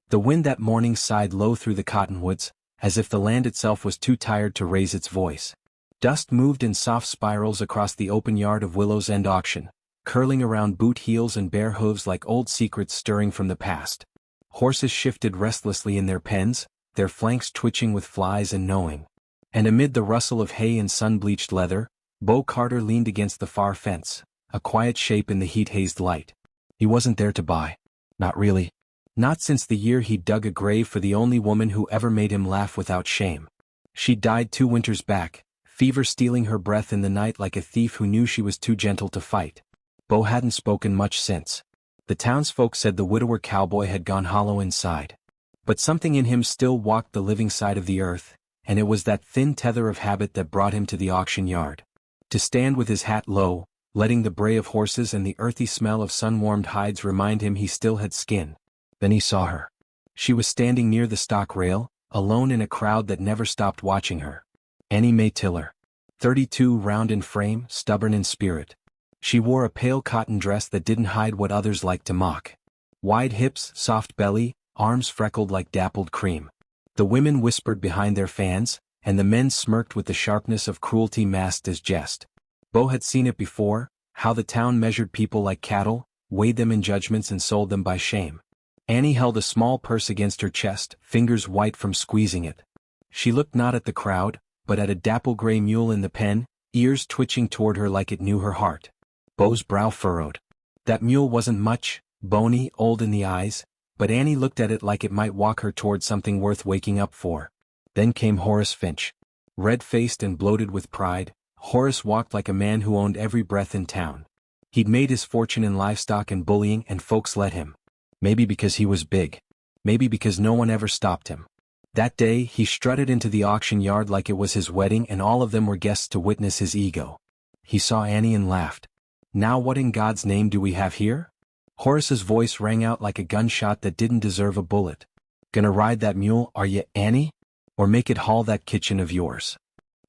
The wind that morning sighed low through the cottonwoods, as if the land itself was too tired to raise its voice. Dust moved in soft spirals across the open yard of Willows End auction, curling around boot heels and bare hooves like old secrets stirring from the past. Horses shifted restlessly in their pens, their flanks twitching with flies and gnawing. And amid the rustle of hay and sun-bleached leather, Bo Carter leaned against the far fence, a quiet shape in the heat-hazed light. He wasn't there to buy. Not really. Not since the year he'd dug a grave for the only woman who ever made him laugh without shame. She died 2 winters back, fever stealing her breath in the night like a thief who knew she was too gentle to fight. Bo hadn't spoken much since. The townsfolk said the widower Cowboy had gone hollow inside. But something in him still walked the living side of the earth, and it was that thin tether of habit that brought him to the auction yard. To stand with his hat low, letting the bray of horses and the earthy smell of sun-warmed hides remind him he still had skin. Then he saw her. She was standing near the stock rail, alone in a crowd that never stopped watching her. Annie Mae Tiller. 32, round in frame, stubborn in spirit. She wore a pale cotton dress that didn't hide what others liked to mock. Wide hips, soft belly, arms freckled like dappled cream. The women whispered behind their fans, and the men smirked with the sharpness of cruelty masked as jest. Bo had seen it before, how the town measured people like cattle, weighed them in judgments and sold them by shame. Annie held a small purse against her chest, fingers white from squeezing it. She looked not at the crowd, but at a dapple-gray mule in the pen, ears twitching toward her like it knew her heart. Bo's brow furrowed. That mule wasn't much, bony, old in the eyes, but Annie looked at it like it might walk her toward something worth waking up for. Then came Horace Finch. Red-faced and bloated with pride, Horace walked like a man who owned every breath in town. He'd made his fortune in livestock and bullying, and folks let him. Maybe because he was big. Maybe because no one ever stopped him. That day, he strutted into the auction yard like it was his wedding and all of them were guests to witness his ego. He saw Annie and laughed. Now what in God's name do we have here? Horace's voice rang out like a gunshot that didn't deserve a bullet. Gonna ride that mule, are ye, Annie? Or make it haul that kitchen of yours?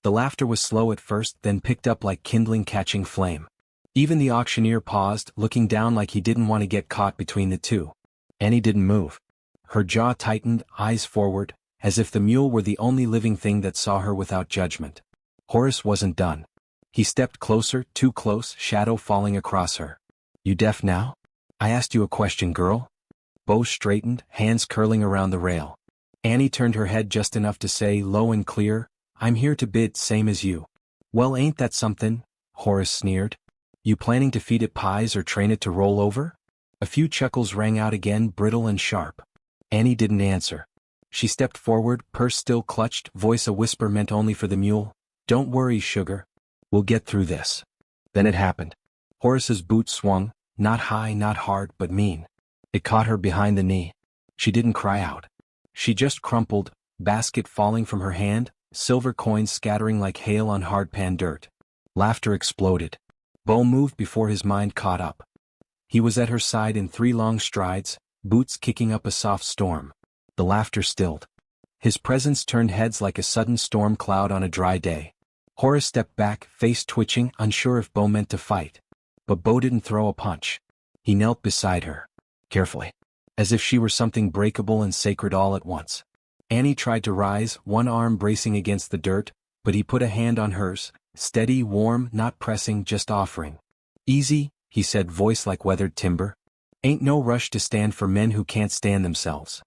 The laughter was slow at first, then picked up like kindling catching flame. Even the auctioneer paused, looking down like he didn't want to get caught between the two. Annie didn't move. Her jaw tightened, eyes forward, as if the mule were the only living thing that saw her without judgment. Horace wasn't done. He stepped closer, too close, shadow falling across her. You deaf now? I asked you a question, girl. Bo straightened, hands curling around the rail. Annie turned her head just enough to say, low and clear, I'm here to bid, same as you. Well, ain't that something? Horace sneered. You planning to feed it pies or train it to roll over? A few chuckles rang out again, brittle and sharp. Annie didn't answer. She stepped forward, purse still clutched, voice a whisper meant only for the mule. Don't worry, sugar. We'll get through this. Then it happened. Horace's boot swung, not high, not hard, but mean. It caught her behind the knee. She didn't cry out. She just crumpled, basket falling from her hand, silver coins scattering like hail on hard-pan dirt. Laughter exploded. Bo moved before his mind caught up. He was at her side in 3 long strides, boots kicking up a soft storm. The laughter stilled. His presence turned heads like a sudden storm cloud on a dry day. Horace stepped back, face twitching, unsure if Bo meant to fight. But Bo didn't throw a punch. He knelt beside her. Carefully. As if she were something breakable and sacred all at once. Annie tried to rise, one arm bracing against the dirt, but he put a hand on hers, steady, warm, not pressing, just offering. Easy, he said, voice like weathered timber. Ain't no rush to stand for men who can't stand themselves.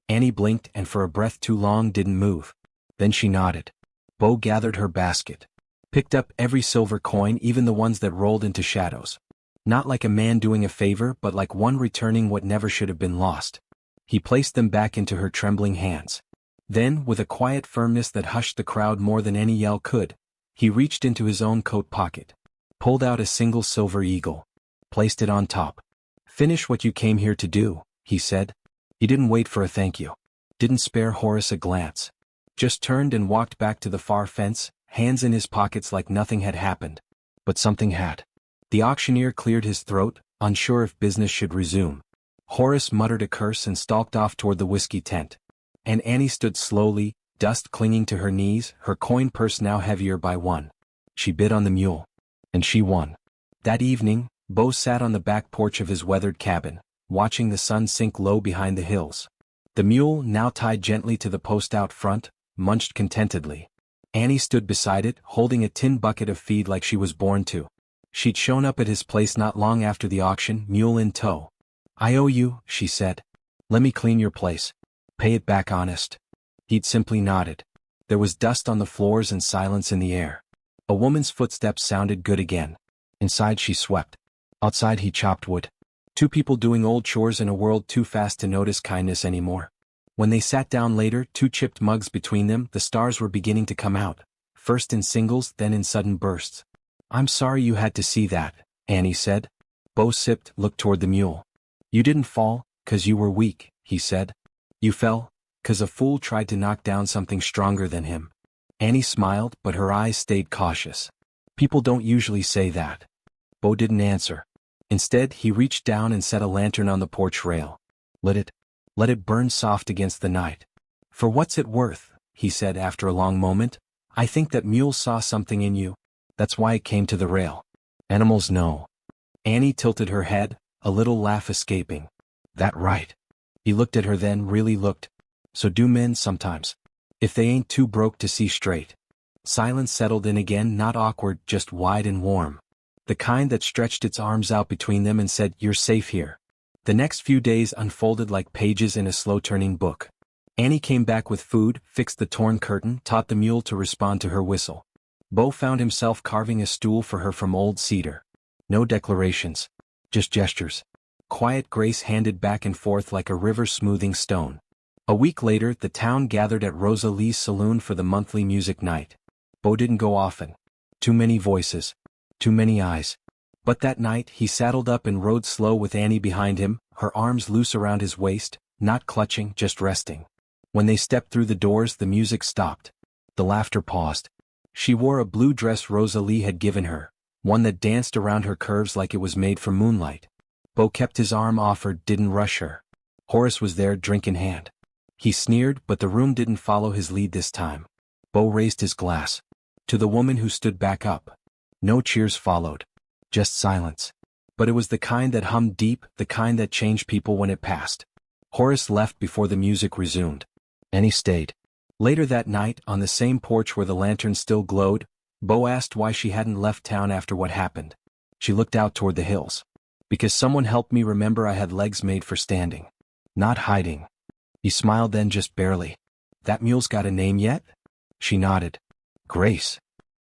Annie blinked and for a breath too long didn't move. Then she nodded. Bo gathered her basket. Picked up every silver coin, even the ones that rolled into shadows. Not like a man doing a favor, but like one returning what never should have been lost. He placed them back into her trembling hands. Then, with a quiet firmness that hushed the crowd more than any yell could, he reached into his own coat pocket. Pulled out a single silver eagle. Placed it on top. Finish what you came here to do, he said. He didn't wait for a thank you. Didn't spare Horace a glance. Just turned and walked back to the far fence, hands in his pockets like nothing had happened. But something had. The auctioneer cleared his throat, unsure if business should resume. Horace muttered a curse and stalked off toward the whiskey tent. And Annie stood slowly, dust clinging to her knees, her coin purse now heavier by 1. She bid on the mule. And she won. That evening, Bo sat on the back porch of his weathered cabin, watching the sun sink low behind the hills. The mule, now tied gently to the post out front, munched contentedly. Annie stood beside it, holding a tin bucket of feed like she was born to. She'd shown up at his place not long after the auction, mule in tow. "I owe you," she said. "Let me clean your place. Pay it back honest." He'd simply nodded. There was dust on the floors and silence in the air. A woman's footsteps sounded good again. Inside she swept. Outside he chopped wood. Two people doing old chores in a world too fast to notice kindness anymore. When they sat down later, two chipped mugs between them, the stars were beginning to come out, first in singles, then in sudden bursts. "I'm sorry you had to see that," Annie said. Bo sipped, looked toward the mule. "You didn't fall, 'cause you were weak," he said. "You fell, 'cause a fool tried to knock down something stronger than him." Annie smiled, but her eyes stayed cautious. "People don't usually say that." Bo didn't answer. Instead, he reached down and set a lantern on the porch rail. Let it burn soft against the night. "For what's it worth," he said after a long moment, "I think that mule saw something in you. That's why it came to the rail. Animals know." Annie tilted her head, a little laugh escaping. "That right?" He looked at her, then really looked. "So do men sometimes. If they ain't too broke to see straight." Silence settled in again, not awkward, just wide and warm. The kind that stretched its arms out between them and said, "You're safe here." The next few days unfolded like pages in a slow-turning book. Annie came back with food, fixed the torn curtain, taught the mule to respond to her whistle. Bo found himself carving a stool for her from old cedar. No declarations. Just gestures. Quiet grace handed back and forth like a river smoothing stone. A week later, the town gathered at Rosa Lee's saloon for the monthly music night. Bo didn't go often. Too many voices. Too many eyes. But that night, he saddled up and rode slow with Annie behind him, her arms loose around his waist, not clutching, just resting. When they stepped through the doors, the music stopped. The laughter paused. She wore a blue dress Rosa Lee had given her, one that danced around her curves like it was made for moonlight. Bo kept his arm offered, didn't rush her. Horace was there, drink in hand. He sneered, but the room didn't follow his lead this time. Bo raised his glass. To the woman who stood back up. No cheers followed. Just silence. But it was the kind that hummed deep, the kind that changed people when it passed. Horace left before the music resumed. Annie stayed. Later that night, on the same porch where the lantern still glowed, Bo asked why she hadn't left town after what happened. She looked out toward the hills. "Because someone helped me remember I had legs made for standing. Not hiding." He smiled, then just barely. "That mule's got a name yet?" She nodded. "Grace."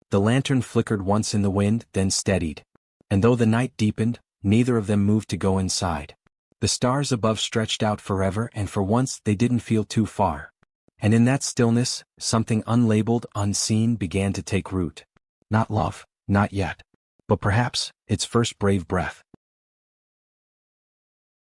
The lantern flickered once in the wind, then steadied. And though the night deepened, neither of them moved to go inside. The stars above stretched out forever, and for once they didn't feel too far. And in that stillness, something unlabeled, unseen, began to take root. Not love, not yet. But perhaps, its first brave breath.